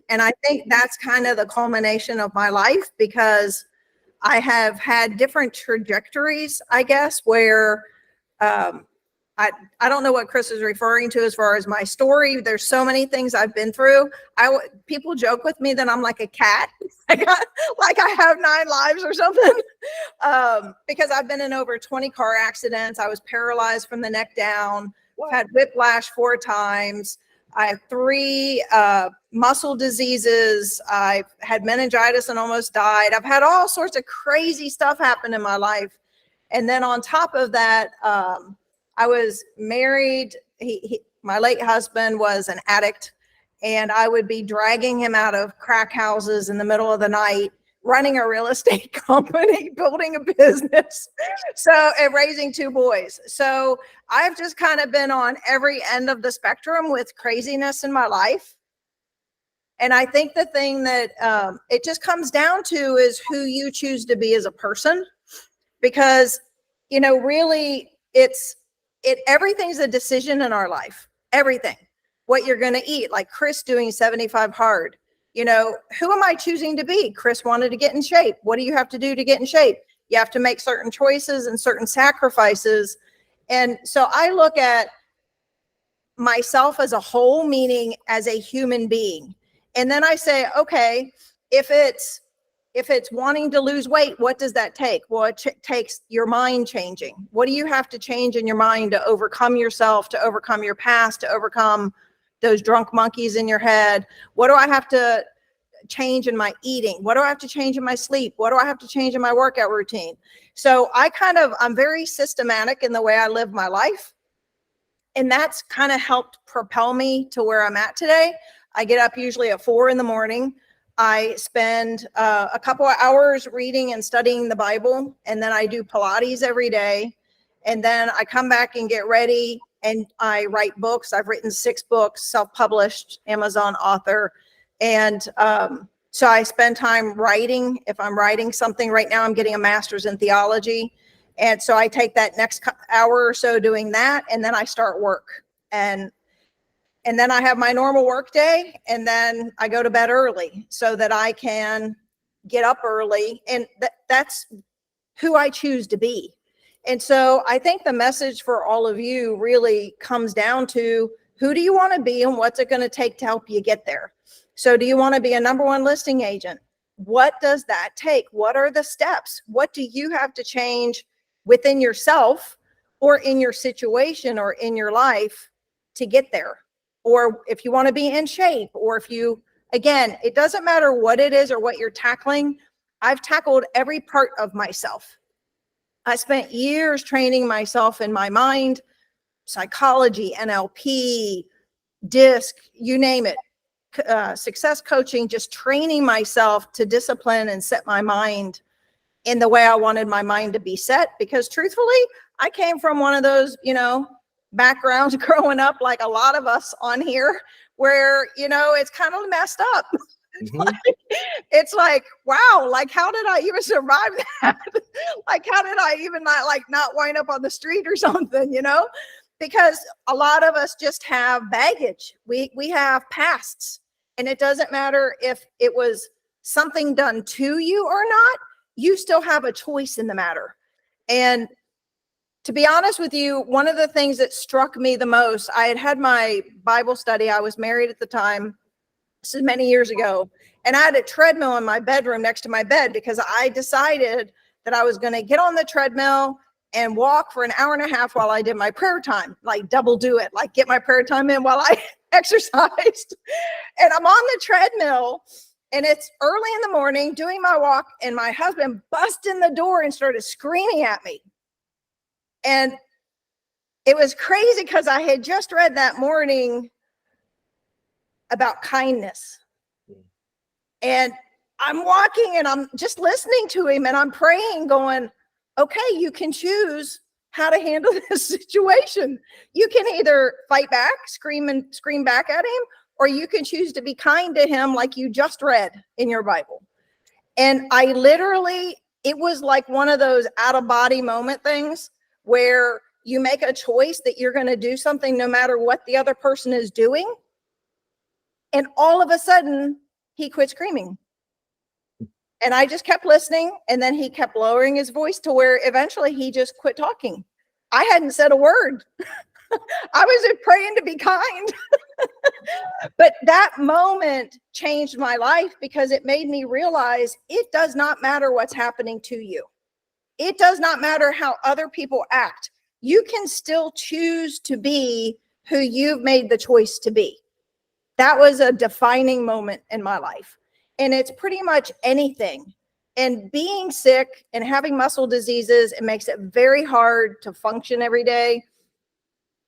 And I think that's kind of the culmination of my life, because I have had different trajectories, I guess, where um, I don't know what Chris is referring to as far as my story. There's so many things I've been through. People joke with me that I'm like a cat, like I have 9 lives or something, because I've been in over 20 car accidents. I was paralyzed from the neck down. I've had whiplash 4 times. I have 3 muscle diseases. I've had meningitis and almost died. I've had all sorts of crazy stuff happen in my life. And then on top of that, I was married. My late husband was an addict, and I would be dragging him out of crack houses in the middle of the night, running a real estate company, building a business, and raising 2 boys. So I've just kind of been on every end of the spectrum with craziness in my life. And I think the thing that it just comes down to is who you choose to be as a person, because, really everything's a decision in our life. Everything. What you're going to eat, like Chris doing 75 hard. Who am I choosing to be? Chris wanted to get in shape. What do you have to do to get in shape? You have to make certain choices and certain sacrifices. And so I look at myself as a whole, meaning as a human being. And then I say, okay, if it's wanting to lose weight, what does that take? Well, it takes your mind changing. What do you have to change in your mind to overcome yourself, to overcome your past, to overcome those drunk monkeys in your head? What do I have to change in my eating? What do I have to change in my sleep? What do I have to change in my workout routine? So I'm very systematic in the way I live my life. And that's kind of helped propel me to where I'm at today. I get up usually at 4 a.m. I spend a couple of hours reading and studying the Bible, and then I do Pilates every day. And then I come back and get ready, and I write books. I've written 6 books, self-published, Amazon author. And so I spend time writing. If I'm writing something right now, I'm getting a master's in theology. And so I take that next hour or so doing that, and then I start work. And then I have my normal work day, and then I go to bed early so that I can get up early. And that's who I choose to be. And so I think the message for all of you really comes down to, who do you want to be and what's it going to take to help you get there? So do you want to be a #1 listing agent? What does that take? What are the steps? What do you have to change within yourself or in your situation or in your life to get there? Or if you want to be in shape, or again, it doesn't matter what it is or what you're tackling. I've tackled every part of myself. I spent years training myself in my mind, psychology, NLP, DISC, you name it, success coaching, just training myself to discipline and set my mind in the way I wanted my mind to be set. Because truthfully, I came from one of those, backgrounds growing up, like a lot of us on here, where, it's kind of messed up. Mm-hmm. It's like, wow, like, how did I even survive that? Like, how did I even not wind up on the street or something, because a lot of us just have baggage. We have pasts, and it doesn't matter if it was something done to you or not, you still have a choice in the matter. And to be honest with you, one of the things that struck me the most, I had my Bible study. I was married at the time. This is many years ago. And I had a treadmill in my bedroom next to my bed, because I decided that I was going to get on the treadmill and walk for an hour and a half while I did my prayer time, like double do it, like get my prayer time in while I exercised. And I'm on the treadmill, and it's early in the morning doing my walk, and my husband busted in the door and started screaming at me. And it was crazy, because I had just read that morning about kindness. And I'm walking and I'm just listening to him, and I'm praying, going, okay, you can choose how to handle this situation. You can either fight back, scream back at him, or you can choose to be kind to him, like you just read in your Bible. And I literally, it was like one of those out of body moment things, where you make a choice that you're going to do something no matter what the other person is doing. And all of a sudden he quit screaming. And I just kept listening. And then he kept lowering his voice to where eventually he just quit talking. I hadn't said a word. I was just praying to be kind. But that moment changed my life because it made me realize it does not matter what's happening to you. It does not matter how other people act. You can still choose to be who you've made the choice to be. That was a defining moment in my life. And it's pretty much anything. And being sick and having muscle diseases, it makes it very hard to function every day.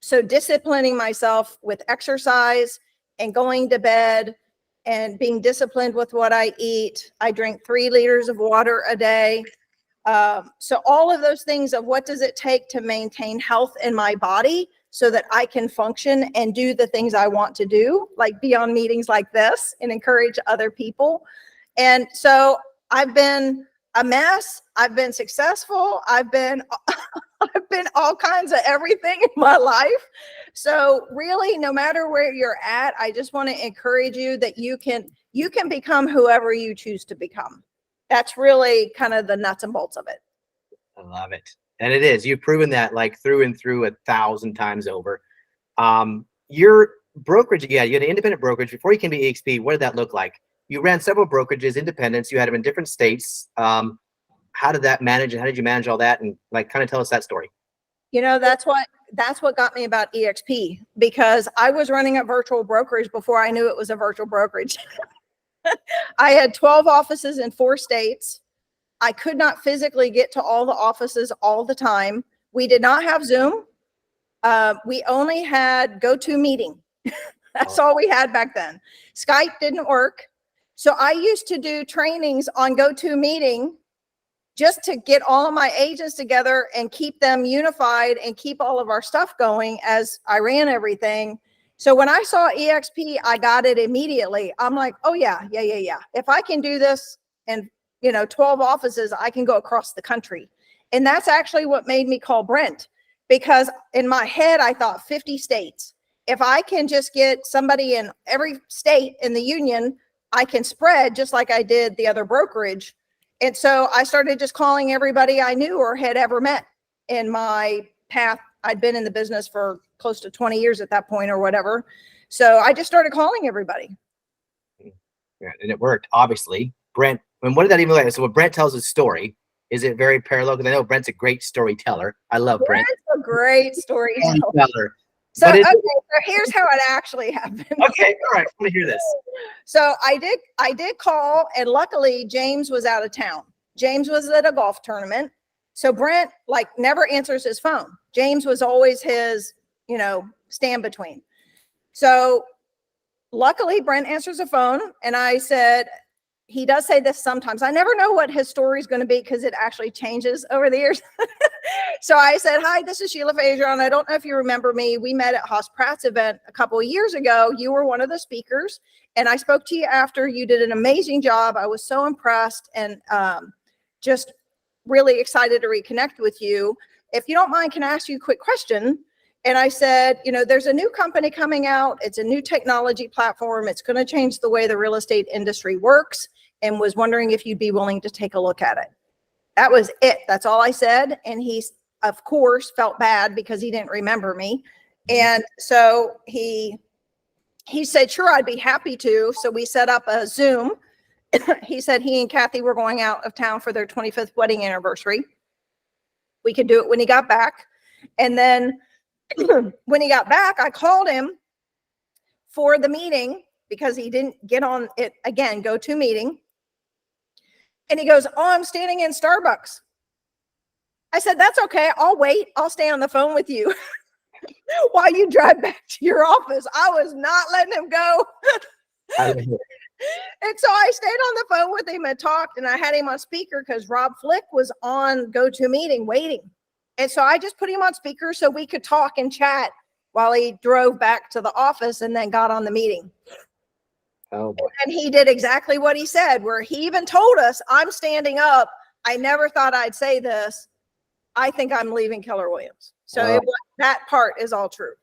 So disciplining myself with exercise and going to bed and being disciplined with what I eat. I drink 3 liters of water a day. So all of those things of what does it take to maintain health in my body so that I can function and do the things I want to do, like be on meetings like this and encourage other people. And so I've been a mess. I've been successful. I've been all kinds of everything in my life. So really, no matter where you're at, I just want to encourage you that you can become whoever you choose to become. That's really kind of the nuts and bolts of it. I love it. And it is. You've proven that like through and through 1,000 times over. Your brokerage, you had an independent brokerage before you came to EXP. What did that look like? You ran several brokerages, independents. You had them in different states. How did that manage, and how did you manage all that? And like, kind of tell us that story. That's what got me about EXP, because I was running a virtual brokerage before I knew it was a virtual brokerage. I had 12 offices in 4 states. I could not physically get to all the offices all the time. We did not have Zoom. We only had GoToMeeting. That's all we had back then. Skype didn't work. So I used to do trainings on GoToMeeting just to get all of my agents together and keep them unified and keep all of our stuff going as I ran everything. So when I saw EXP, I got it immediately. I'm like, oh yeah. If I can do this and 12 offices, I can go across the country. And that's actually what made me call Brent, because in my head, I thought 50 states. If I can just get somebody in every state in the union, I can spread just like I did the other brokerage. And so I started just calling everybody I knew or had ever met in my path. I'd been in the business for close to 20 years at that point or whatever. So I just started calling everybody. Yeah, and it worked, obviously. Brent, and what did that even look like? So when Brent tells his story, is it very parallel? Because I know Brent's a great storyteller. I love Brent. Brent's a great storyteller. So here's how it actually happened. Okay, all right, I want to hear this. So I did call, and luckily James was out of town. James was at a golf tournament. So Brent never answers his phone. James was always his, stand between. So luckily Brent answers the phone, and I said, he does say this sometimes. I never know what his story is going to be because it actually changes over the years. So I said, hi, this is Sheila Fejeran. I don't know if you remember me. We met at Haas Pratt's event a couple of years ago. You were one of the speakers, and I spoke to you after. You did an amazing job. I was so impressed and just really excited to reconnect with you. If you don't mind, can I ask you a quick question? And I said, there's a new company coming out. It's a new technology platform. It's going to change the way the real estate industry works, and was wondering if you'd be willing to take a look at it. That was it. That's all I said. And he, of course, felt bad because he didn't remember me. And so he said, sure, I'd be happy to. So we set up a Zoom. He said he and Kathy were going out of town for their 25th wedding anniversary. We could do it when he got back. And then when he got back, I called him for the meeting because he didn't get on it again, GoToMeeting. And he goes, oh, I'm standing in Starbucks. I said, that's okay. I'll wait. I'll stay on the phone with you while you drive back to your office. I was not letting him go. And so I stayed on the phone with him and talked, and I had him on speaker because Rob Flick was on GoToMeeting waiting. And so I just put him on speaker so we could talk and chat while he drove back to the office and then got on the meeting. Oh boy. And he did exactly what he said, where he even told us, I'm standing up. I never thought I'd say this. I think I'm leaving Keller Williams. So that part is all true.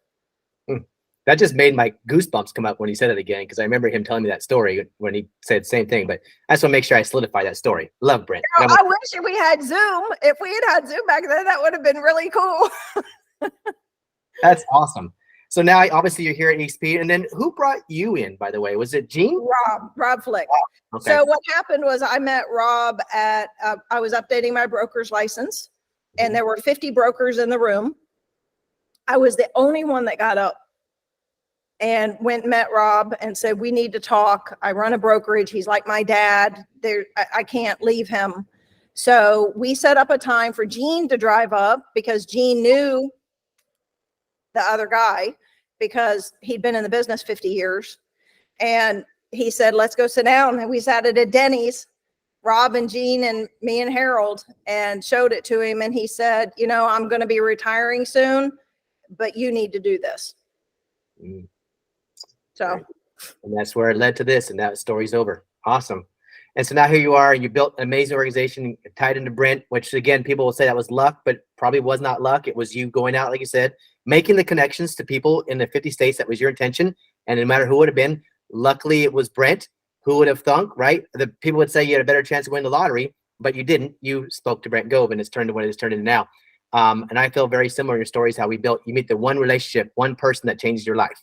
That just made my goosebumps come up when he said it again, because I remember him telling me that story when he said the same thing. But I just want to make sure I solidify that story. Love Brent. I wish we had Zoom. If we had Zoom back then, that would have been really cool. That's awesome. So now obviously you're here at EXP, and then who brought you in, by the way? Was it Gene? Rob Flick. Oh, okay. So what happened was I met Rob at, I was updating my broker's license, and there were 50 brokers in the room. I was the only one that got up and went and met Rob and said, we need to talk. I run a brokerage. He's like my dad. I can't leave him. So we set up a time for Gene to drive up, because Gene knew the other guy because he'd been in the business 50 years. And he said, let's go sit down. And we sat at a Denny's, Rob and Gene and me and Harold, and showed it to him. And he said, you know, I'm going to be retiring soon, but you need to do this. Mm. So, and that's where it led to this, and that story's over. Awesome. And so now here you are, and you built an amazing organization tied into Brent, which again, people will say that was luck, but probably was not luck. It was you going out, like you said, making the connections to people in the 50 states. That was your intention. And no matter who it would have been, luckily it was Brent. Who would have thunk, right? The people would say you had a better chance of winning the lottery, but you didn't. You spoke to Brent Gove, and it's turned to what it has turned into now. And I feel very similar in your stories, how you meet the one relationship, one person that changed your life.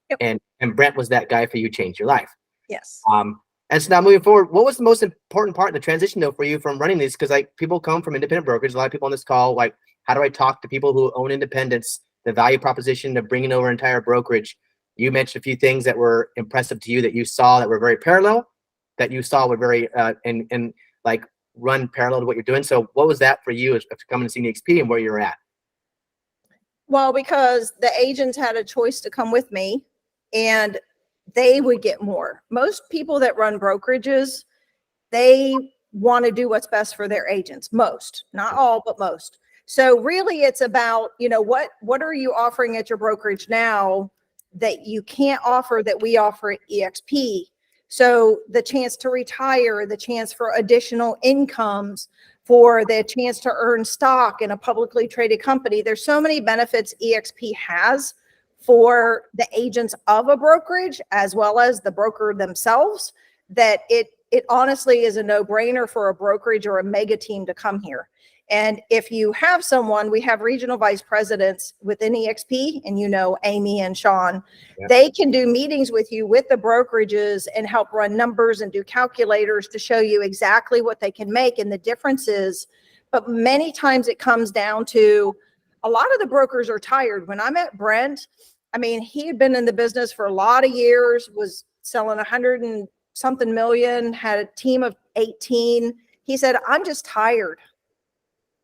Yep. And Brent was that guy for you, changed your life. Yes. And so now moving forward, what was the most important part of the transition though for you from running these? Because like people come from independent brokers, a lot of people on this call, like, how do I talk to people who own independence, the value proposition of bringing over entire brokerage? You mentioned a few things that were impressive to you that you saw that were very parallel, that you saw were very, and like run parallel to what you're doing. So what was that for you after coming to CNXP and where you're at? Well, because the agents had a choice to come with me, and they would get more. Most people that run brokerages, they want to do what's best for their agents. Most, not all, but most. So really it's about, you know, what are you offering at your brokerage now that you can't offer that we offer at EXP? So the chance to retire, the chance for additional incomes, for the chance to earn stock in a publicly traded company. There's so many benefits EXP has for the agents of a brokerage as well as the broker themselves, that it honestly is a no-brainer for a brokerage or a mega team to come here. And if you have someone, we have regional vice presidents within EXP, and you know, Amy and Sean, yep. They can do meetings with you with the brokerages and help run numbers and do calculators to show you exactly what they can make and the differences. But many times it comes down to, a lot of the brokers are tired. When I met Brent, I mean, he had been in the business for a lot of years, was selling 100 and something million, had a team of 18. He said, I'm just tired.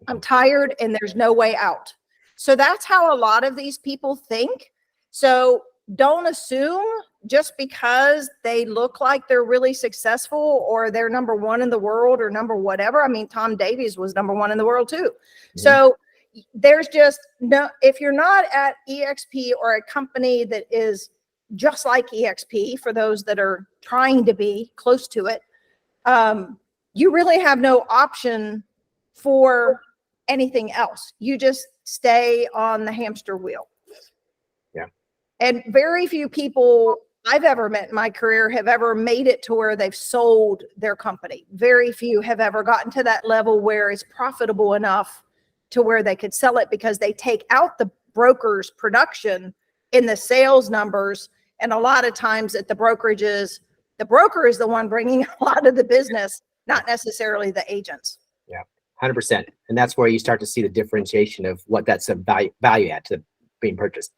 I'm tired and there's no way out. So that's how a lot of these people think. So don't assume just because they look like they're really successful or they're number one in the world or number whatever. I mean, Tom Davies was number one in the world too. Mm-hmm. So there's just no, if you're not at EXP or a company that is just like EXP, for those that are trying to be close to it, you really have no option for anything else. You just stay on the hamster wheel. Yeah. And very few people I've ever met in my career have ever made it to where they've sold their company. Very few have ever gotten to that level where it's profitable enough to where they could sell it, because they take out the broker's production in the sales numbers. And a lot of times at the brokerages, the broker is the one bringing a lot of the business, not necessarily the agents. Yeah, 100%. And that's where you start to see the differentiation of what that's a value add to being purchased.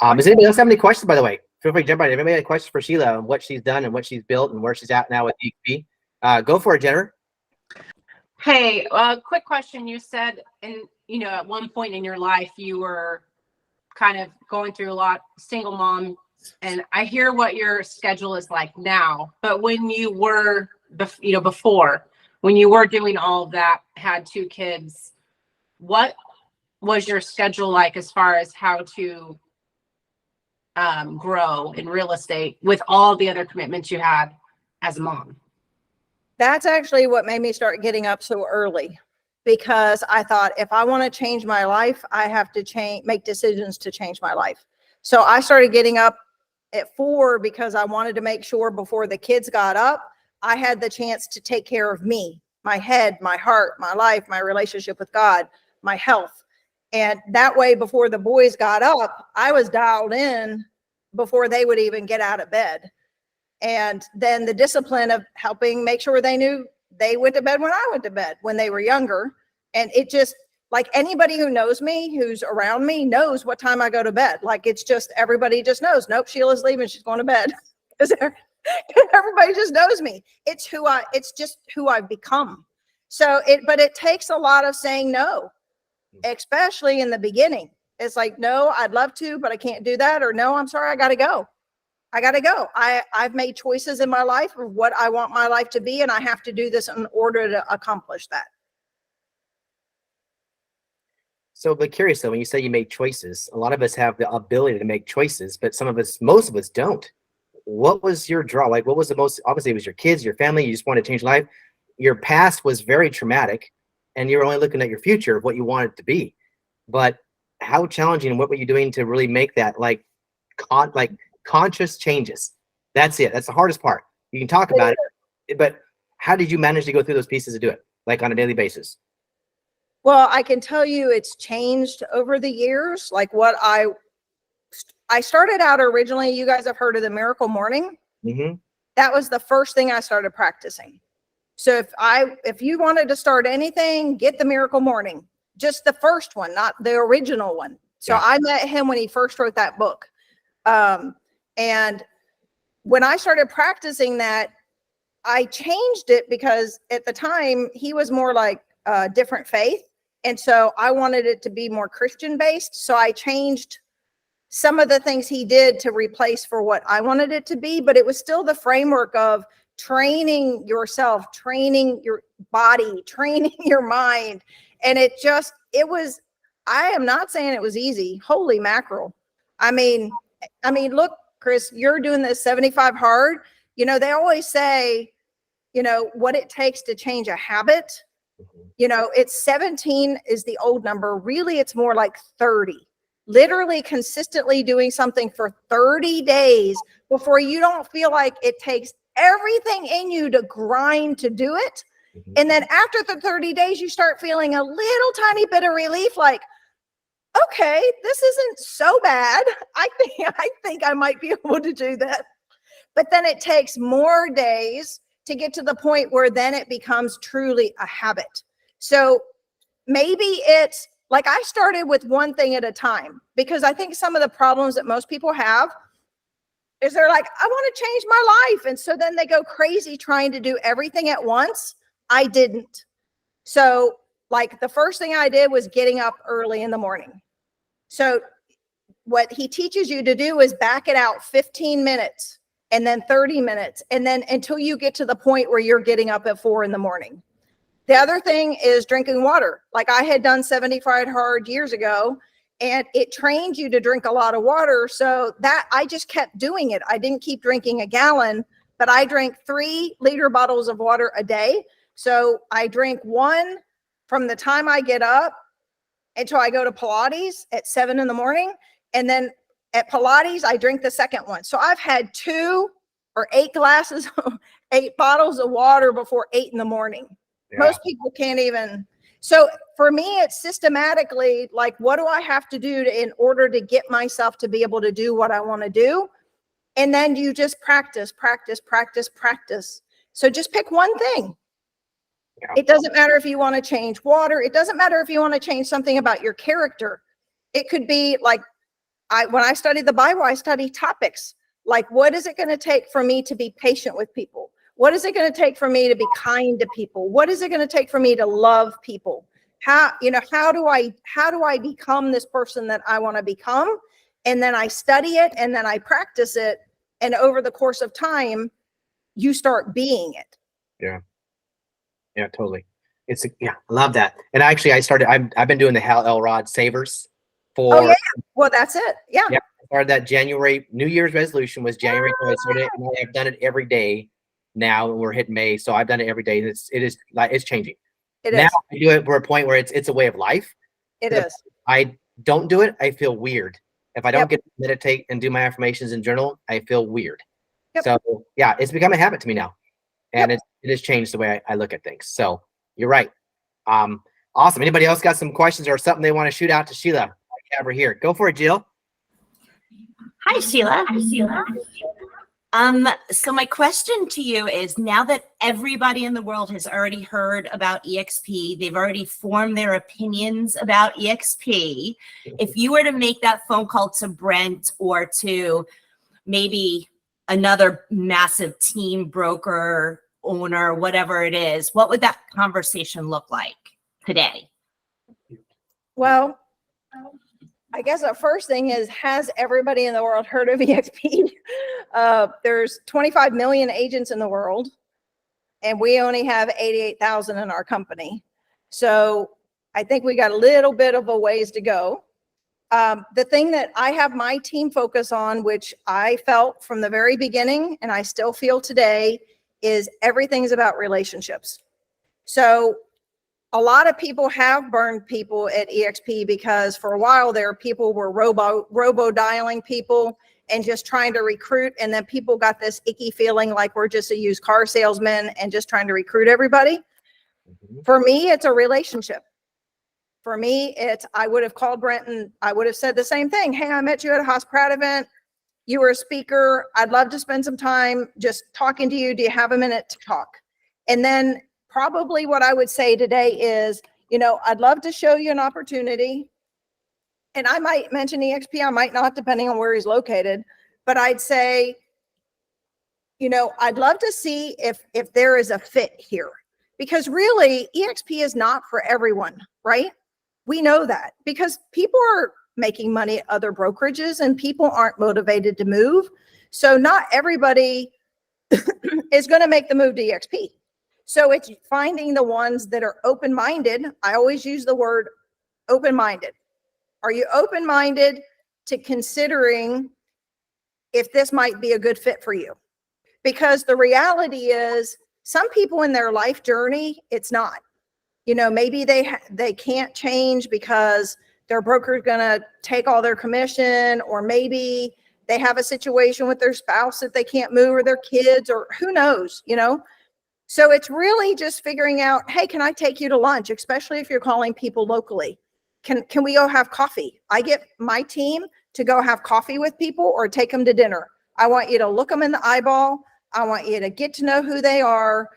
Does anybody else have any questions, by the way? Feel free to jump on. If anybody had a question for Sheila on what she's done and what she's built and where she's at now with EXP, go for it, Jennifer. Hey, quick question. You said, at one point in your life, you were kind of going through a lot, single mom, and I hear what your schedule is like now, but when you were, before, when you were doing all of that, had 2 kids, what was your schedule like as far as how to grow in real estate with all the other commitments you had as a mom? That's actually what made me start getting up so early, because I thought if I want to change my life, I have to make decisions to change my life. So I started getting up at 4 because I wanted to make sure before the kids got up, I had the chance to take care of me, my head, my heart, my life, my relationship with God, my health. And that way, before the boys got up, I was dialed in before they would even get out of bed. And then the discipline of helping make sure they knew they went to bed when I went to bed when they were younger. And it just, like, anybody who knows me, who's around me, knows what time I go to bed. Like, it's just, everybody just knows, nope, Sheila's leaving, she's going to bed. Because everybody just knows me. It's just who I've become. So but it takes a lot of saying no, especially in the beginning. It's like, no, I'd love to, but I can't do that. Or no, I'm sorry, I got to go. I've made choices in my life of what I want my life to be, and I have to do this in order to accomplish that. So, but curious though, when you say you made choices, a lot of us have the ability to make choices, but most of us don't. What was your draw? Like, what was the most, obviously it was your kids, your family, you just want to change life. Your past was very traumatic and you're only looking at your future of what you want it to be. But how challenging and what were you doing to really make that like conscious changes? That's it. That's the hardest part. You can talk about it, but how did you manage to go through those pieces to do it, like on a daily basis? Well, I can tell you it's changed over the years. Like what I started out originally, you guys have heard of the Miracle Morning. Mm-hmm. That was the first thing I started practicing. So if you wanted to start anything, get the Miracle Morning, just the first one, not the original one. So yeah. I met him when he first wrote that book. And when I started practicing that, I changed it because at the time he was more like a different faith. And so I wanted it to be more Christian based. So I changed some of the things he did to replace for what I wanted it to be, but it was still the framework of training yourself, training your body, training your mind. And I am not saying it was easy. Holy mackerel. I mean, look, Chris, you're doing this 75 hard. You know, they always say, you know, what it takes to change a habit. You know, it's 17 is the old number. Really, it's more like 30. Literally consistently doing something for 30 days before you don't feel like it takes everything in you to grind to do it. Mm-hmm. And then after the 30 days, you start feeling a little tiny bit of relief, like, okay, this isn't so bad. I think I might be able to do that. But then it takes more days to get to the point where then it becomes truly a habit. So maybe it's like I started with one thing at a time, because I think some of the problems that most people have is they're like, I want to change my life. And so then they go crazy trying to do everything at once. I didn't. So like the first thing I did was getting up early in the morning. So what he teaches you to do is back it out 15 minutes and then 30 minutes. And then until you get to the point where you're getting up at 4 a.m. The other thing is drinking water. Like I had done 75 hard years ago, and it trained you to drink a lot of water. So that I just kept doing it. I didn't keep drinking a gallon, but I drank 3-liter bottles of water a day. So I drink one from the time I get up until I go to Pilates at 7 a.m. And then at Pilates, I drink the second one. So I've had 2 or 8 glasses, 8 bottles of water before 8 a.m. Yeah. Most people can't even. So for me, it's systematically like, what do I have to do in order to get myself to be able to do what I want to do? And then you just practice. So just pick one thing. Yeah. It doesn't matter if you want to change water. It doesn't matter if you want to change something about your character. It could be like, when I studied the Bible, I studied topics. Like, what is it going to take for me to be patient with people? What is it going to take for me to be kind to people? What is it going to take for me to love people? How do I become this person that I want to become? And then I study it and then I practice it. And over the course of time, you start being it. Yeah. Yeah, totally. I love that. And actually I've been doing the Hal Elrod Savers for. Oh yeah. Well, that's it. Yeah. Yeah. I started that January. New Year's resolution was January. So I started it, and I've done it every day. Now we're hitting May, so I've done it every day. It's changing. It now is. I do it for a point where it's a way of life. It is. I don't do it, I feel weird. If I don't Yep. get to meditate and do my affirmations and journal, I feel weird. Yep. So yeah, it's become a habit to me now. And it has changed the way I look at things. So you're right. Awesome. Anybody else got some questions or something they want to shoot out to Sheila? I have her here. Go for it, Jill. Hi, Sheila. So my question to you is, now that everybody in the world has already heard about EXP, they've already formed their opinions about EXP. If you were to make that phone call to Brent or to maybe another massive team broker, owner, whatever it is, what would that conversation look like today? Well, I guess the first thing is, has everybody in the world heard of EXP? There's 25 million agents in the world, and we only have 88,000 in our company. So I think we got a little bit of a ways to go. The thing that I have my team focus on, which I felt from the very beginning, and I still feel today, is everything's about relationships. So a lot of people have burned people at EXP because for a while there, people were robo dialing people and just trying to recruit. And then people got this icky feeling like we're just a used car salesman and just trying to recruit everybody. For me, it's a relationship. For me, I would have called Brent and I would have said the same thing. Hey, I met you at a House Proud event. You were a speaker. I'd love to spend some time just talking to you. Do you have a minute to talk? And then probably what I would say today is, I'd love to show you an opportunity. And I might mention EXP, I might not, depending on where he's located. But I'd say, I'd love to see if there is a fit here. Because really, EXP is not for everyone, right? We know that because people are making money at other brokerages and people aren't motivated to move. So not everybody is going to make the move to EXP. So it's finding the ones that are open-minded. I always use the word open-minded. Are you open-minded to considering if this might be a good fit for you? Because the reality is some people in their life journey, it's not. Maybe they can't change because their broker is going to take all their commission, or maybe they have a situation with their spouse that they can't move, or their kids, or who knows, So it's really just figuring out, hey, can I take you to lunch? Especially if you're calling people locally. Can we go have coffee? I get my team to go have coffee with people or take them to dinner. I want you to look them in the eyeball. I want you to get to know who they are.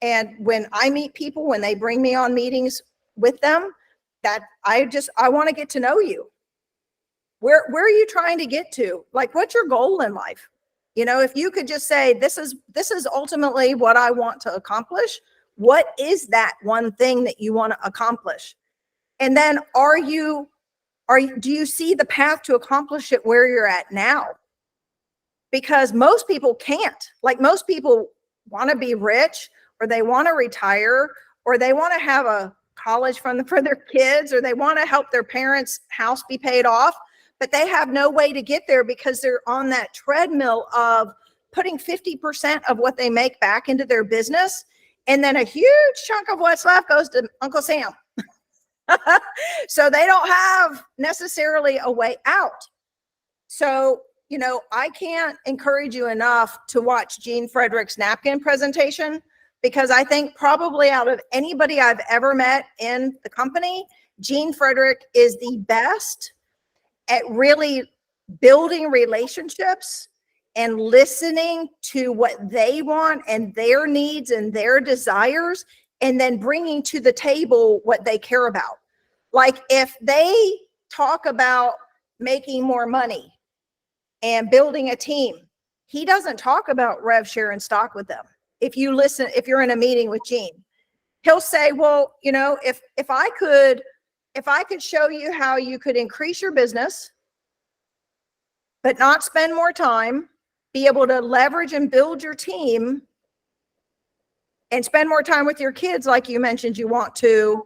And when I meet people, when they bring me on meetings with them, that I want to get to know you. Where are you trying to get to? Like, what's your goal in life? If you could just say, this is ultimately what I want to accomplish. What is that one thing that you want to accomplish? And then do you see the path to accomplish it where you're at now? Because most people can't. Like, most people want to be rich, or they want to retire, or they want to have a college fund for their kids, or they want to help their parents' house be paid off. But they have no way to get there because they're on that treadmill of putting 50% of what they make back into their business. And then a huge chunk of what's left goes to Uncle Sam. So they don't have necessarily a way out. So, I can't encourage you enough to watch Gene Frederick's napkin presentation, because I think probably out of anybody I've ever met in the company, Gene Frederick is the best at really building relationships and listening to what they want and their needs and their desires, and then bringing to the table what they care about. Like, if they talk about making more money and building a team, he doesn't talk about rev share and stock with them. If you're in a meeting with Gene, he'll say, well, if I could show you how you could increase your business, but not spend more time, be able to leverage and build your team, and spend more time with your kids, like you mentioned you want to,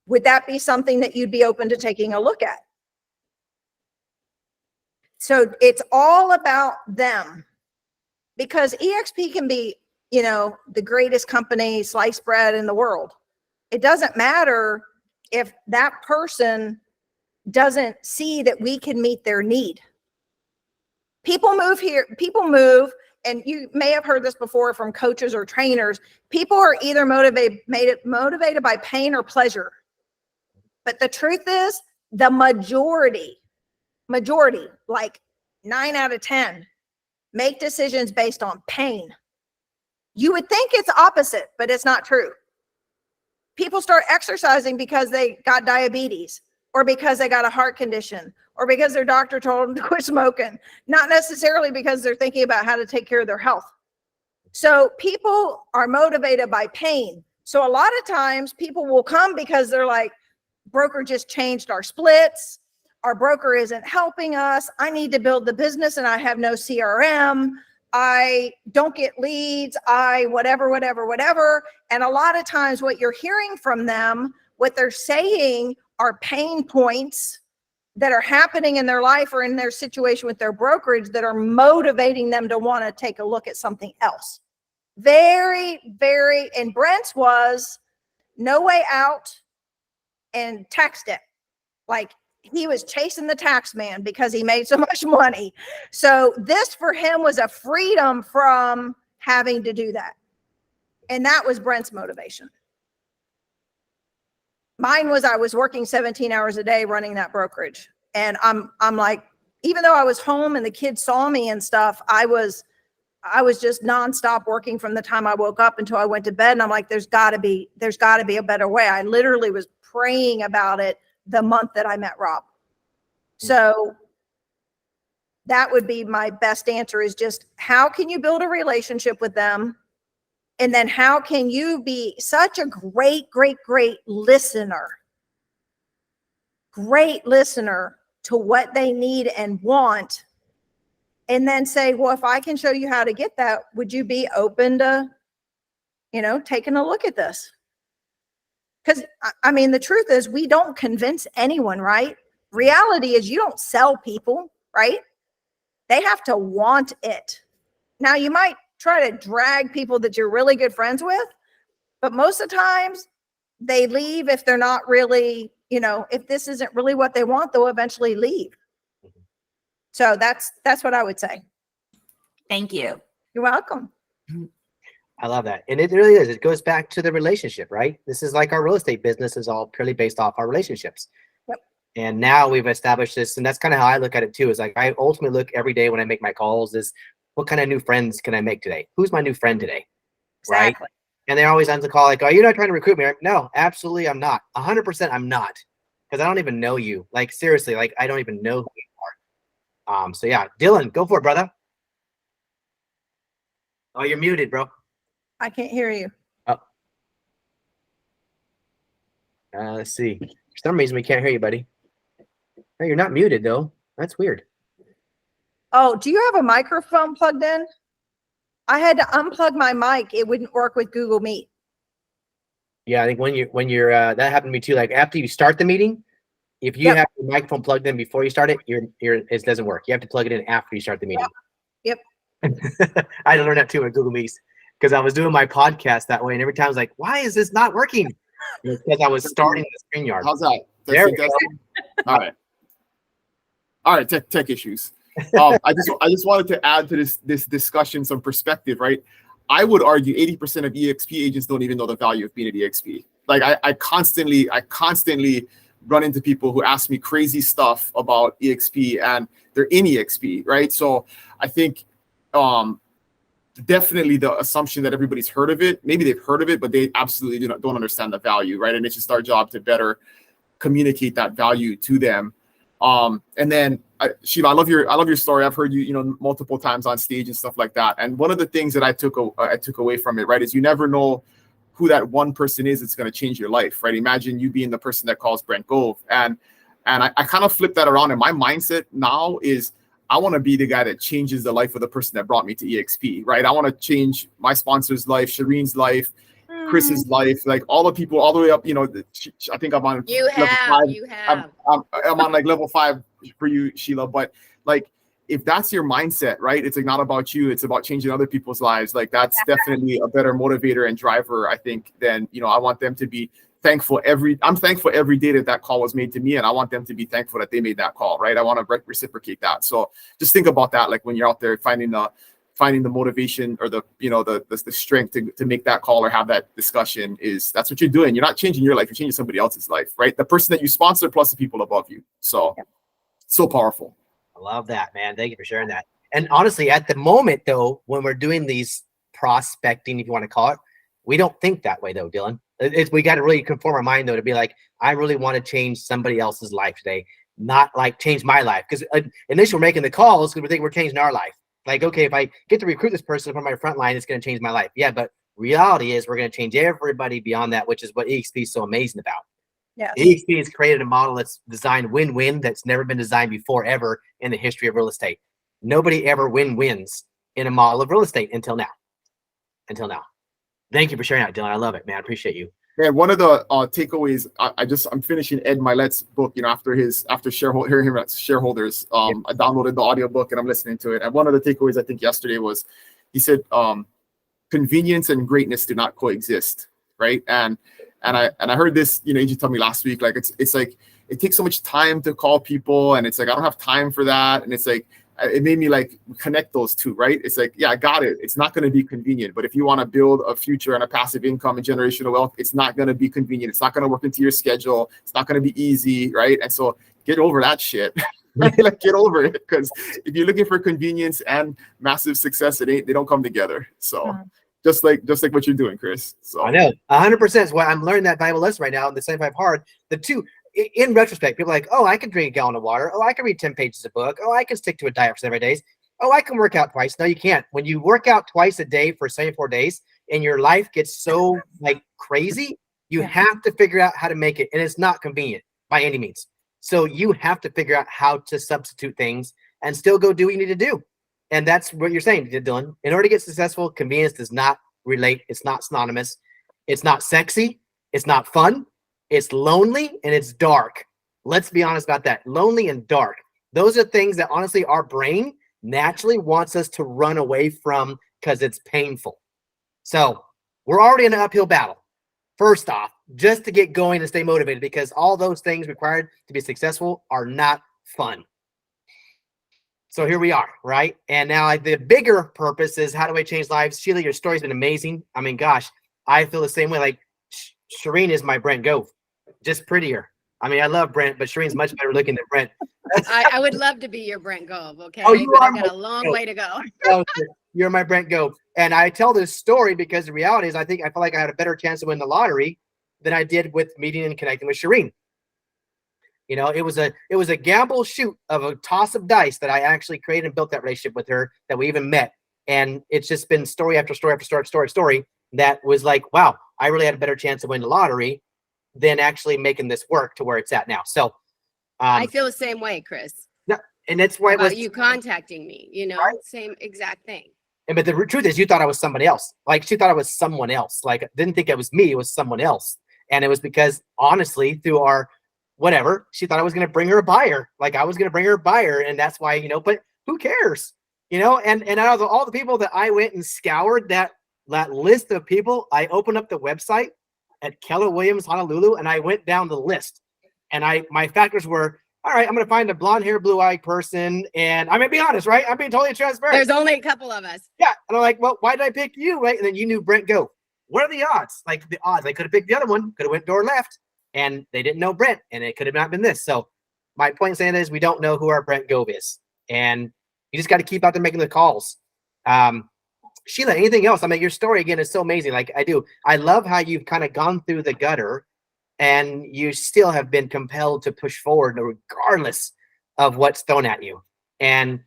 would that be something that you'd be open to taking a look at? So it's all about them, because EXP can be, the greatest company, sliced bread in the world. It doesn't matter if that person doesn't see that we can meet their need. People move, and you may have heard this before from coaches or trainers. People are either motivated by pain or pleasure. But the truth is, the majority, like 9 out of 10, make decisions based on pain. You would think it's opposite, but it's not true. People start exercising because they got diabetes, or because they got a heart condition, or because their doctor told them to quit smoking, not necessarily because they're thinking about how to take care of their health. So people are motivated by pain. So a lot of times people will come because they're like, broker just changed our splits. Our broker isn't helping us. I need to build the business and I have no CRM. I don't get leads. Whatever. And a lot of times what you're hearing from them, what they're saying are pain points that are happening in their life or in their situation with their brokerage that are motivating them to want to take a look at something else. And Brent's was no way out and tax debt. Like, he was chasing the tax man because he made so much money. So this for him was a freedom from having to do that. And that was Brent's motivation. Mine was, I was working 17 hours a day running that brokerage. And I'm like, even though I was home and the kids saw me and stuff, I was just nonstop working from the time I woke up until I went to bed. And I'm like, there's gotta be a better way. I literally was praying about it the month that I met Rob. So that would be my best answer, is just how can you build a relationship with them? And then how can you be such a great listener to what they need and want, and then say, well, if I can show you how to get that, would you be open to, taking a look at this? Because I mean, the truth is, we don't convince anyone, right? Reality is, you don't sell people, right? They have to want it. Now, you might try to drag people that you're really good friends with, but most of the times they leave if they're not really, if this isn't really what they want, they'll eventually leave. So that's what I would say. Thank you. You're welcome. I love that. And it really is. It goes back to the relationship, right? This is like our real estate business is all purely based off our relationships. Yep. And now we've established this. And that's kind of how I look at it too, is like, I ultimately look every day when I make my calls is, what kind of new friends can I make today? Who's my new friend today? Exactly. Right. And they're always on the call like, oh, you're not trying to recruit me. No, absolutely. I'm not. 100% I'm not. Because I don't even know you. Like, seriously, like, I don't even know who you are. So yeah, Dylan, go for it, brother. Oh, you're muted, bro. I can't hear you. Oh. Let's see. For some reason, we can't hear you, buddy. No, you're not muted, though. That's weird. Oh, do you have a microphone plugged in? I had to unplug my mic. It wouldn't work with Google Meet. Yeah, I think when you're that happened to me too. Like, after you start the meeting, if you have the microphone plugged in before you start it, it doesn't work. You have to plug it in after you start the meeting. Yep. I had to learn that too with Google Meets, because I was doing my podcast that way, and every time I was like, why is this not working? It's because I was starting the StreamYard. How's that? There we go. All right. Tech issues. I just wanted to add to this discussion some perspective, right? I would argue 80% of EXP agents don't even know the value of being at EXP. Like, I constantly run into people who ask me crazy stuff about EXP, and they're in EXP, right? So I think definitely the assumption that everybody's heard of it, maybe they've heard of it, but they absolutely don't understand the value, right? And it's just our job to better communicate that value to them. And then Sheila, I love your story. I've heard you, multiple times on stage and stuff like that. And one of the things that I took away from it, right, is you never know who that one person is that's going to change your life, right? Imagine you being the person that calls Brent Gove. And I kind of flip that around. And my mindset now is, I want to be the guy that changes the life of the person that brought me to EXP, right? I want to change my sponsor's life, Shireen's life, Chris's life, like all the people all the way up, I think I'm on level 5. I'm on like level 5 for you, Sheila. But like, if that's your mindset, right? It's like not about you, it's about changing other people's lives. Like, that's definitely a better motivator and driver, I think, than, I want them to be thankful I'm thankful every day that call was made to me, and I want them to be thankful that they made that call, right? I want to reciprocate that. So just think about that, like when you're out there finding the motivation or the strength to make that call or have that discussion. That's what you're doing. You're not changing your life, you're changing somebody else's life, right? The person that you sponsor plus the people above you. So so powerful. I love that, man. Thank you for sharing that. And honestly, at the moment though, when we're doing these prospecting, if you want to call it, we don't think that way though, Dylan. We got to really conform our mind though to be like, I really want to change somebody else's life today, not like change my life. Because initially we're making the calls because we think we're changing our life. Like, okay, if I get to recruit this person from my front line, it's going to change my life. Yeah, but reality is we're going to change everybody beyond that, which is what EXP is so amazing about. Yes. EXP has created a model that's designed win-win that's never been designed before ever in the history of real estate. Nobody ever wins in a model of real estate until now. Thank you for sharing that, Dylan. I love it, man. I appreciate you. Yeah, one of the takeaways, I'm finishing Ed Milet's book, after hearing him at shareholders, I downloaded the audiobook and I'm listening to it. And one of the takeaways I think yesterday was, he said, convenience and greatness do not coexist, right? And I heard this, Angie told me last week, like it's like it takes so much time to call people, and it's like I don't have time for that, and it's like it made me like connect those two, right? It's like, yeah, I got it. It's not going to be convenient, but if you want to build a future and a passive income and generational wealth, it's not going to be convenient. It's not going to work into your schedule. It's not going to be easy, right? And so get over that shit. Like get over it, because if you're looking for convenience and massive success, they don't come together. So just like what you're doing, Chris. So I know 100% is why I'm learning that valuable lesson right now in the 75 Hard. The two, in retrospect, people are like, oh, I can drink a gallon of water. Oh, I can read 10 pages of book. Oh, I can stick to a diet for 7 days. Oh, I can work out twice. No, you can't. When you work out twice a day for 74 days and your life gets so like crazy, you have to figure out how to make it. And it's not convenient by any means. So you have to figure out how to substitute things and still go do what you need to do. And that's what you're saying, Dylan. In order to get successful, convenience does not relate. It's not synonymous. It's not sexy. It's not fun. It's lonely and it's dark. Let's be honest about that. Lonely and dark. Those are things that honestly our brain naturally wants us to run away from because it's painful. So we're already in an uphill battle. First off, just to get going and stay motivated, because all those things required to be successful are not fun. So here we are, right? And now the bigger purpose is, how do I change lives? Sheila, your story's been amazing. I mean, gosh, I feel the same way. Like Shireen is my Brent Gove, just prettier. I mean, I love Brent, but Shireen's much better looking than Brent. I would love to be your Brent Gove, okay? Oh, you but are I got a long way to go. Oh, you're my Brent Gove. And I tell this story because the reality is I feel like I had a better chance to win the lottery than I did with meeting and connecting with Shireen. You know, it was a gamble shoot of a toss of dice that I actually created and built that relationship with her, that we even met. And it's just been story after story after story that was like, wow, I really had a better chance to win the lottery than actually making this work to where it's at now. So I feel the same way, Chris. No, and that's why it was you contacting me, right? Same exact thing. But the truth is, you thought I was somebody else. Like, she thought I was someone else. Like, didn't think it was me. It was someone else. And it was because, honestly, through our whatever, she thought I was going to bring her a buyer. Like, I was going to bring her a buyer. And that's why, but who cares? And out of all the people that I went and scoured that list of people, I opened up the website at Keller Williams Honolulu, and I went down the list. And my factors were, all right, I'm going to find a blonde hair, blue eyed person. And I'm going to be honest, right? I'm being totally transparent. There's only a couple of us. Yeah. And I'm like, well, why did I pick you? Right. And then you knew Brent Gove. What are the odds? Like, the odds, I could have picked the other one, could have went door left, and they didn't know Brent, and it could have not been this. So my point saying is, we don't know who our Brent Gove is. And you just got to keep out there making the calls. Sheila, anything else? I mean, your story again is so amazing. Like, I love how you've kind of gone through the gutter and you still have been compelled to push forward regardless of what's thrown at you. And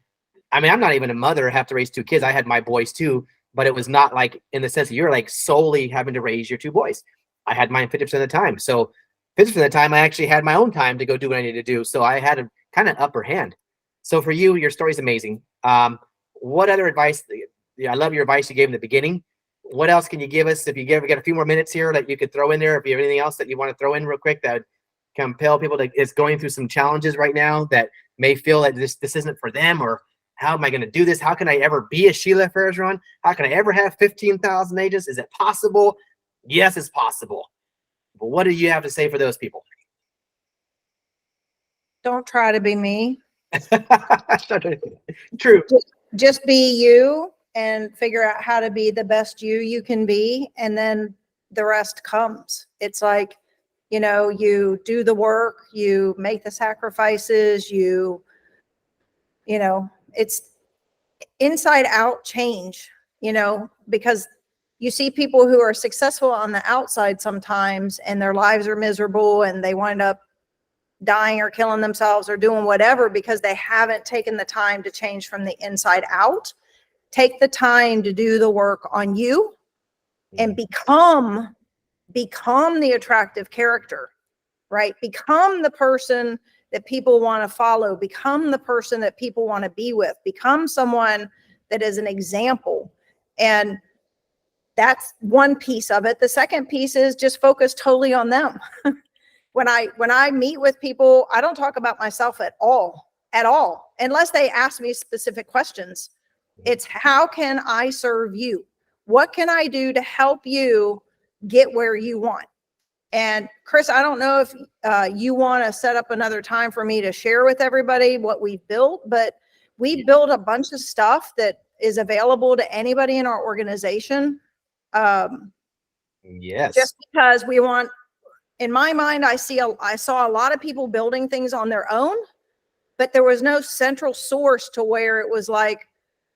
I mean, I'm not even a mother, I have to raise 2 kids. I had my boys too, but it was not like in the sense that you're like solely having to raise your 2 boys. I had mine 50% of the time. So 50% of the time, I actually had my own time to go do what I needed to do. So I had a kind of upper hand. So for you, your story's amazing. What other advice? I love your advice you gave in the beginning. What else can you give us? If you got a few more minutes here that you could throw in there, if you have anything else that you want to throw in real quick that would compel people that is going through some challenges right now that may feel that this isn't for them, or how am I going to do this? How can I ever be a Sheila Fejeran? How can I ever have 15,000 agents? Is it possible? Yes, it's possible. But what do you have to say for those people? Don't try to be me. True. Just be you and figure out how to be the best you can be. And then the rest comes. It's like, you do the work, you make the sacrifices, it's inside out change, because you see people who are successful on the outside sometimes and their lives are miserable and they wind up dying or killing themselves or doing whatever because they haven't taken the time to change from the inside out. Take the time to do the work on you and become the attractive character, right? Become the person that people want to follow, become the person that people want to be with, become someone that is an example. And that's one piece of it. The second piece is just focus totally on them. When I meet with people, I don't talk about myself at all, unless they ask me specific questions. It's how can I serve you? What can I do to help you get where you want? And Chris, I don't know if you want to set up another time for me to share with everybody what we've built, but we built a bunch of stuff that is available to anybody in our organization. Yes. Just because we want, in my mind, I saw a lot of people building things on their own, but there was no central source to where it was like,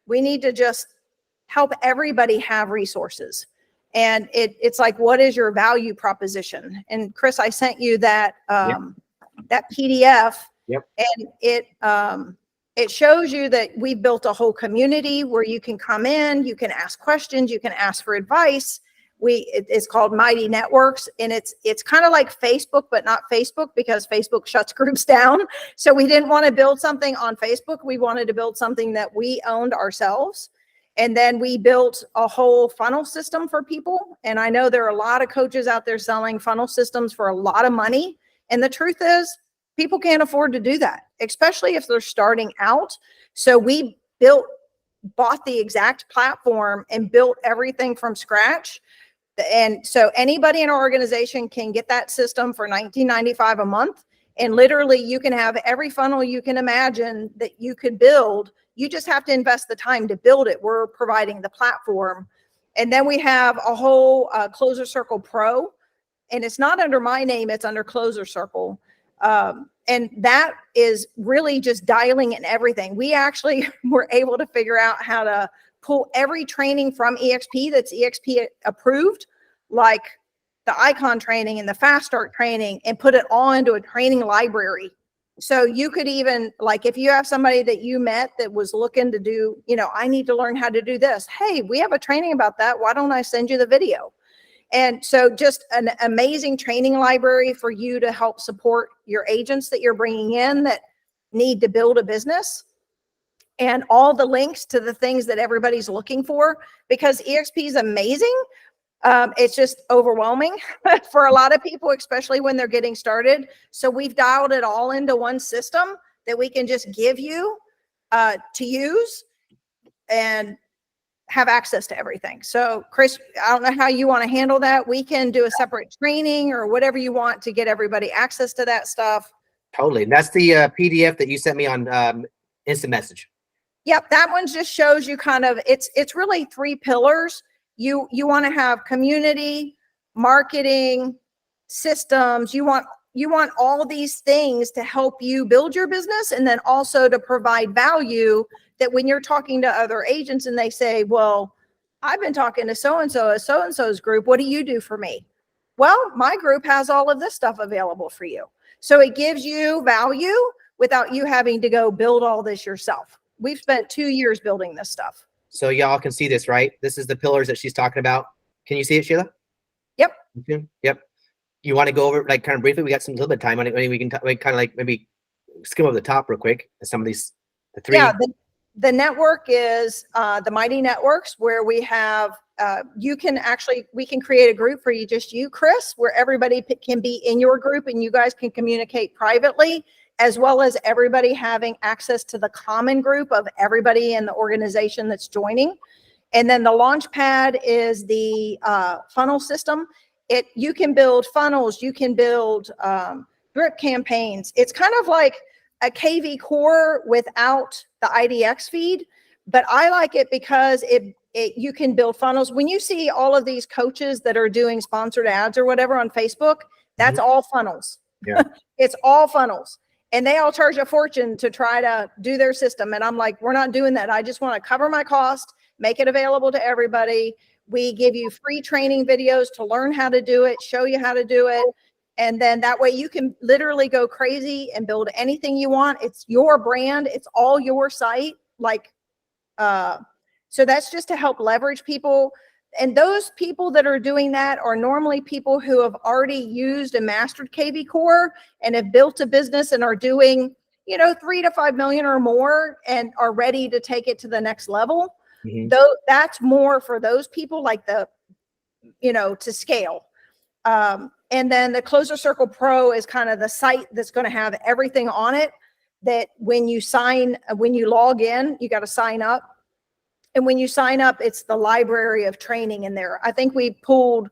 we need to just help everybody have resources. And it's like, what is your value proposition? And Chris, I sent you that that PDF. Yep. And it shows you that we built a whole community where you can come in, you can ask questions, you can ask for advice. It's called Mighty Networks, and it's kind of like Facebook, but not Facebook, because Facebook shuts groups down. So we didn't want to build something on Facebook. We wanted to build something that we owned ourselves. And then we built a whole funnel system for people. And I know there are a lot of coaches out there selling funnel systems for a lot of money. And the truth is, people can't afford to do that, especially if they're starting out. So we bought the exact platform and built everything from scratch. And so anybody in our organization can get that system for $19.95 a month. And literally you can have every funnel you can imagine that you could build. You just have to invest the time to build it. We're providing the platform. And then we have a whole Closer Circle Pro, and it's not under my name, it's under Closer Circle. And that is really just dialing in everything. We actually were able to figure out how to pull every training from EXP that's EXP approved, like the icon training and the fast start training, and put it all into a training library. So you could even, like, if you have somebody that you met that was looking to do, I need to learn how to do this. Hey, we have a training about that. Why don't I send you the video? And so just an amazing training library for you to help support your agents that you're bringing in that need to build a business. And all the links to the things that everybody's looking for, because EXP is amazing. It's just overwhelming for a lot of people, especially when they're getting started. So we've dialed it all into one system that we can just give you to use and have access to everything. So Chris, I don't know how you want to handle that. We can do a separate training or whatever you want to get everybody access to that stuff. Totally. And that's the PDF that you sent me on instant message. Yep, that one just shows you kind of, it's really 3 pillars. You want to have community, marketing, systems. You want all these things to help you build your business, and then also to provide value that when you're talking to other agents and they say, well, I've been talking to so-and-so at so-and-so's group. What do you do for me? Well, my group has all of this stuff available for you. So it gives you value without you having to go build all this yourself. We've spent 2 years building this stuff. So y'all can see this, right? This is the pillars that she's talking about. Can you see it, Sheila? Yep. Yep. You want to go over, like, kind of briefly? We got some little bit of time on it. Maybe we can kind of like maybe skim over the top real quick. Some of these, the 3. Yeah, the network is the Mighty Networks, where we have, we can create a group for you, Chris, where everybody can be in your group and you guys can communicate privately, as well as everybody having access to the common group of everybody in the organization that's joining. And then the launch pad is the funnel system. You can build funnels, you can build drip campaigns. It's kind of like a KV core without the IDX feed, but I like it because you can build funnels. When you see all of these coaches that are doing sponsored ads or whatever on Facebook, that's all funnels. Yeah. It's all funnels. And they all charge a fortune to try to do their system. And I'm like, we're not doing that. I just want to cover my cost, make it available to everybody. We give you free training videos to learn how to do it, show you how to do it. And then that way you can literally go crazy and build anything you want. It's your brand. It's all your site. So that's just to help leverage people. And those people that are doing that are normally people who have already used and mastered KV Core and have built a business and are doing, 3 to 5 million or more and are ready to take it to the next level. Though that's more for those people like to scale. And then the Closer Circle Pro is kind of the site that's going to have everything on it that when you log in, you got to sign up. And when you sign up, it's the library of training in there. I think we pulled,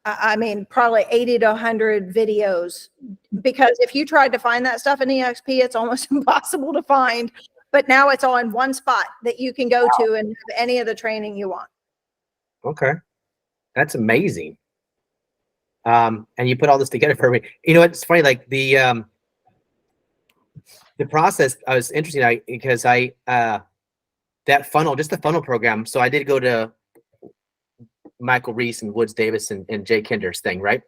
probably 80 to 100 videos, because if you tried to find that stuff in EXP, it's almost impossible to find. But now it's all in one spot that you can go to and have any of the training you want. Okay. That's amazing. And you put all this together for me. It's funny, like the process, I was interesting because that funnel, just the funnel program. So I did go to Michael Reese and Woods Davis and Jay Kinder's thing, right?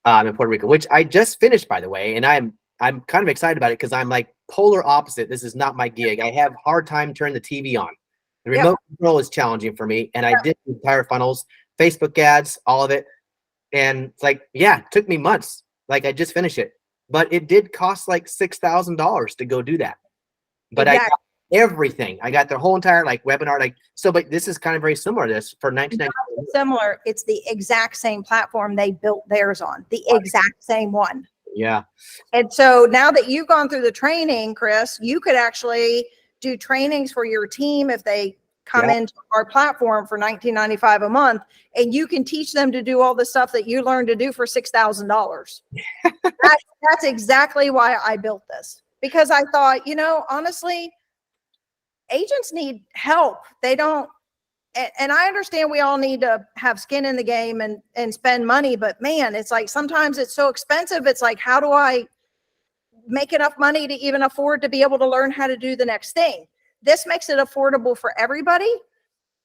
In Puerto Rico, which I just finished, by the way. And I'm kind of excited about it because I'm like polar opposite. This is not my gig. I have a hard time turning the TV on. The remote control is challenging for me. And I did the entire funnels, Facebook ads, all of it. And it's like, it took me months. Like I just finished it, but it did cost like $6,000 to go do that. But I got everything. I got the whole entire webinar, but this is kind of very similar to this for 1999. Similar. It's the exact same platform they built theirs on, the exact same one. Yeah. And so now that you've gone through the training, Chris, you could actually do trainings for your team if they come into our platform for $19.95 a month, and you can teach them to do all the stuff that you learned to do for $6,000. That's exactly why I built this, because I thought, honestly, agents need help. They don't, and I understand we all need to have skin in the game and spend money, but man, it's like sometimes it's so expensive. It's like, how do I make enough money to even afford to be able to learn how to do the next thing? This makes it affordable for everybody.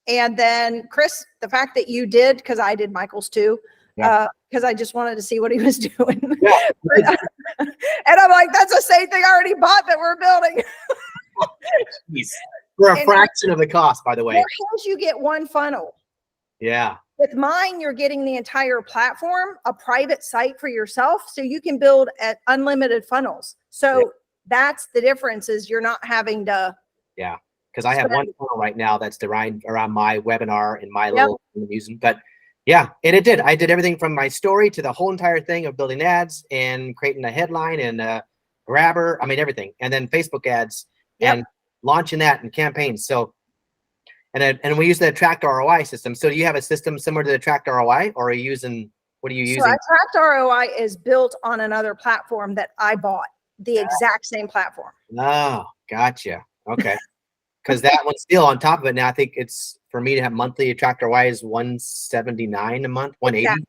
And then Chris, the fact that you did, because I did Michael's too, because I just wanted to see what he was doing. And I'm like, that's the same thing I already bought that we're building. Jeez. For a fraction of the cost, by the way. You get one funnel. Yeah. With mine, you're getting the entire platform, a private site for yourself, so you can build at unlimited funnels. So that's the difference, is you're not having to. Yeah, because I have one funnel right now that's designed around my webinar and my little thing I'm using. But and it did. I did everything from my story to the whole entire thing of building ads and creating a headline and a grabber. Everything. And then Facebook ads and launching that and campaigns. So, and we use the Attract ROI system. So do you have a system similar to the Attract ROI, or are you using, what are you using? So Attract ROI is built on another platform that I bought, the exact same platform. Oh, gotcha. Okay. Because that one's still on top of it now. I think it's, for me to have monthly Attract ROI is $179 a month, $180. Exactly.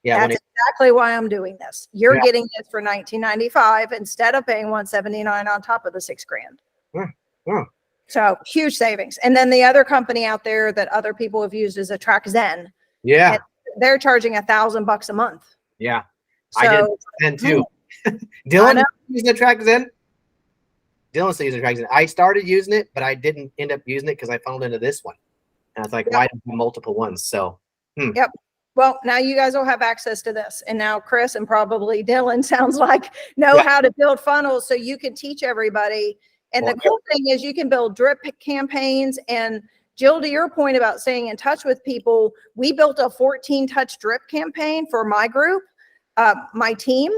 Yeah, that's exactly why I'm doing this. You're getting this for $19.95 instead of paying $179 on top of the $6,000. So huge savings. And then the other company out there that other people have used is Attract Zen. Yeah. They're charging $1,000 a month. Yeah. So, I did Zen too. Dylan using Attract Zen. Dylan still using Attract Zen. I started using it, but I didn't end up using it because I funneled into this one. And I was like, why do I have multiple ones? So Yep. Well, now you guys will have access to this. And now Chris and probably Dylan sounds like know how to build funnels, so you can teach everybody. And the cool thing is you can build drip campaigns. And Jill, to your point about staying in touch with people, we built a 14-touch drip campaign for my group, my team.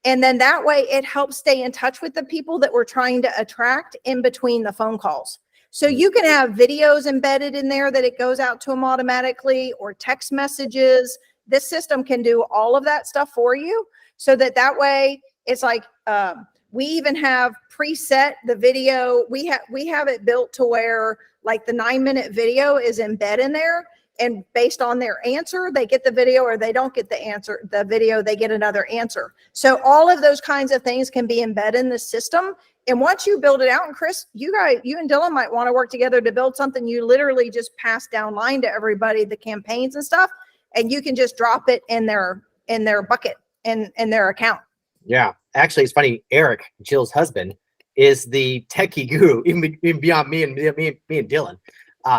And then that way it helps stay in touch with the people that we're trying to attract in between the phone calls. So you can have videos embedded in there that it goes out to them automatically, or text messages, this system can do all of that stuff for you, so that way it's like, we even have preset the video. We have it built to where like the 9-minute video is embedded in there, and based on their answer, they get the video, or they don't get the video, they get another answer. So all of those kinds of things can be embedded in the system. And once you build it out, and Chris, you and Dylan might want to work together to build something. You literally just pass down line to everybody the campaigns and stuff, and you can just drop it in their bucket in their account. Yeah, actually, it's funny. Eric, Jill's husband, is the techie guru, even beyond me and Dylan.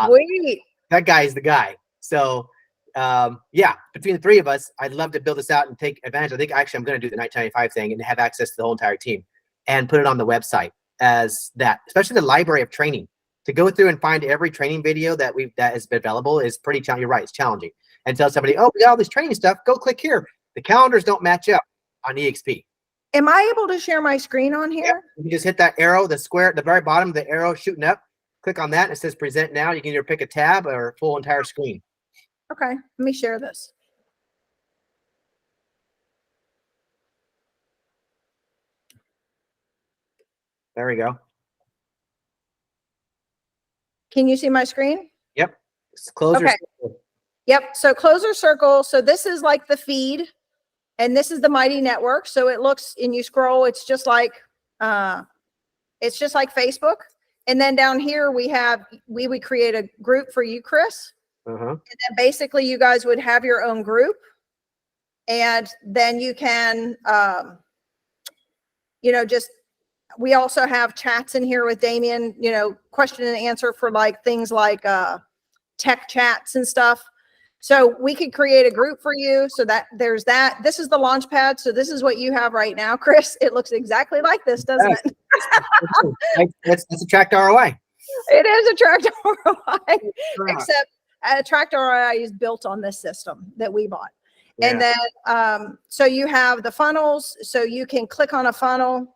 Sweet. That guy is the guy. So, yeah, between the three of us, I'd love to build this out and take advantage. I think actually I'm going to do the 1995 thing and have access to the whole entire team and put it on the website as that, especially the library of training. To go through and find every training video that has been available is pretty challenging. You're right, it's challenging. And tell somebody, oh, we got all this training stuff. Go click here. The calendars don't match up on EXP. Am I able to share my screen on here? Yep. You just hit that arrow, the square at the very bottom, the arrow shooting up. Click on that, and it says present now. You can either pick a tab or full entire screen. Okay, let me share this. There we go. Can you see my screen? Yep. Close your Okay. Yep. So closer circle. So this is like the feed, and this is the Mighty Network. So it looks, and you scroll, it's just like Facebook. And then down here we would create a group for you, Chris. And then basically you guys would have your own group, and then you can, we also have chats in here with Damien, question and answer for like things like tech chats and stuff. So we could create a group for you, so that there's that. This is the launch pad. So this is what you have right now, Chris. It looks exactly like this, doesn't it? Let's attract ROI. It is Attract ROI, except Attract ROI is built on this system that we bought. Yeah. And then, so you have the funnels, so you can click on a funnel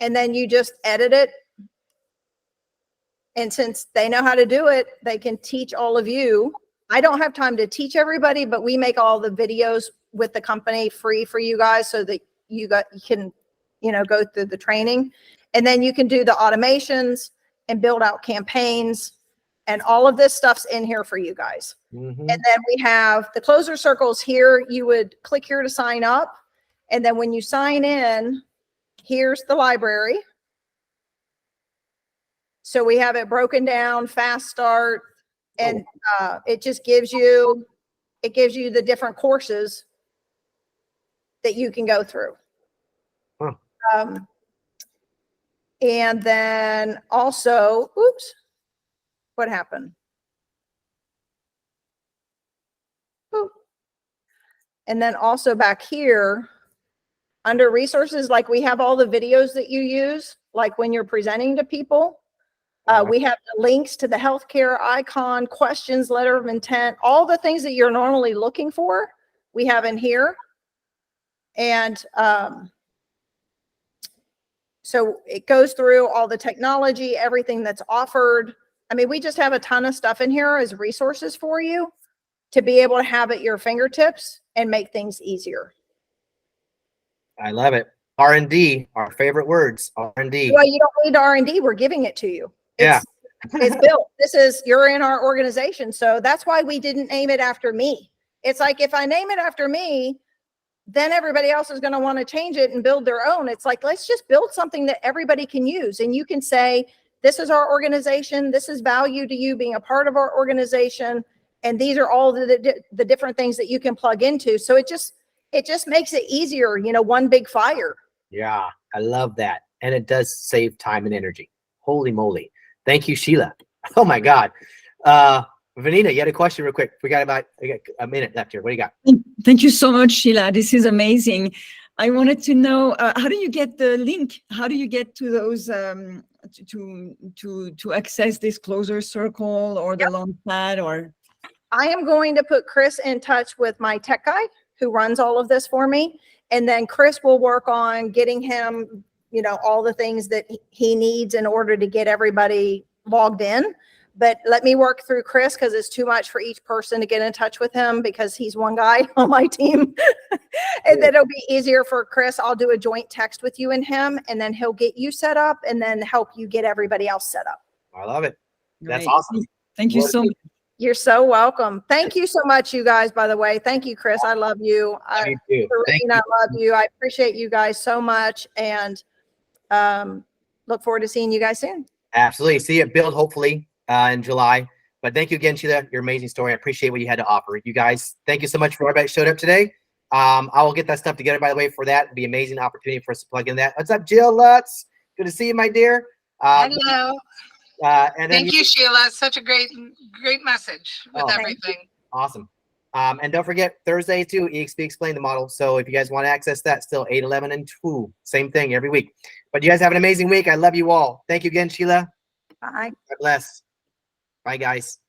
and then you just edit it. And since they know how to do it, they can teach all of you. I don't have time to teach everybody, but we make all the videos with the company free for you guys, so that you can, go through the training. And then you can do the automations and build out campaigns, and all of this stuff's in here for you guys. And then we have the closer circles here. You would click here to sign up. And then when you sign in, here's the library. So we have it broken down, fast start, and it just gives you the different courses that you can go through. And then also, oops, what happened? Oop. And then also back here, under resources, like we have all the videos that you use, like when you're presenting to people. We have the links to the healthcare icon, questions, letter of intent, all the things that you're normally looking for, we have in here. And so it goes through all the technology, everything that's offered. I mean, we just have a ton of stuff in here as resources for you to be able to have at your fingertips and make things easier. I love it. R&D, our favorite words, R&D. Well, you don't need R&D. We're giving it to you. It's built. You're in our organization. So that's why we didn't name it after me. It's like, if I name it after me, then everybody else is going to want to change it and build their own. It's like, let's just build something that everybody can use. And you can say, this is our organization. This is value to you being a part of our organization. And these are all the different things that you can plug into. So it just makes it easier, one big fire. Yeah, I love that. And it does save time and energy. Holy moly. Thank you, Sheila. Oh my God. Vanina, you had a question real quick. We got a minute left here. What do you got? Thank you so much, Sheila. This is amazing. I wanted to know, how do you get the link? How do you get to those, to access this closer circle or the launchpad? Or I am going to put Chris in touch with my tech guy who runs all of this for me. And then Chris will work on getting him, all the things that he needs in order to get everybody logged in. but let me work through Chris because it's too much for each person to get in touch with him because he's one guy on my team. And then it'll be easier for Chris. I'll do a joint text with you and him, and then he'll get you set up and then help you get everybody else set up. I love it. That's Great. awesome. Thank you Well, so much. You're so welcome. Thank you so much, you guys, by the way. Thank you, Chris. I love you. Me too. Thank Serene, I love you. I appreciate you guys so much, and look forward to seeing you guys soon. Absolutely. See it build hopefully in July. But thank you again, Sheila. Your amazing story. I appreciate what you had to offer. You guys, thank you so much for everybody that showed up today. I will get that stuff together, by the way, for that. It'd be an amazing opportunity for us to plug in that. What's up, Jill Lutz? Good to see you, my dear. Hello. And then Thank you, Sheila. Such a great message with Oh, everything. awesome. And don't forget Thursday too, EXP Explain the Model. So if you guys want to access that, still 8, 11, and 2. Same thing every week. But you guys have an amazing week. I love you all. Thank you again, Sheila. Bye. God bless. Bye, guys.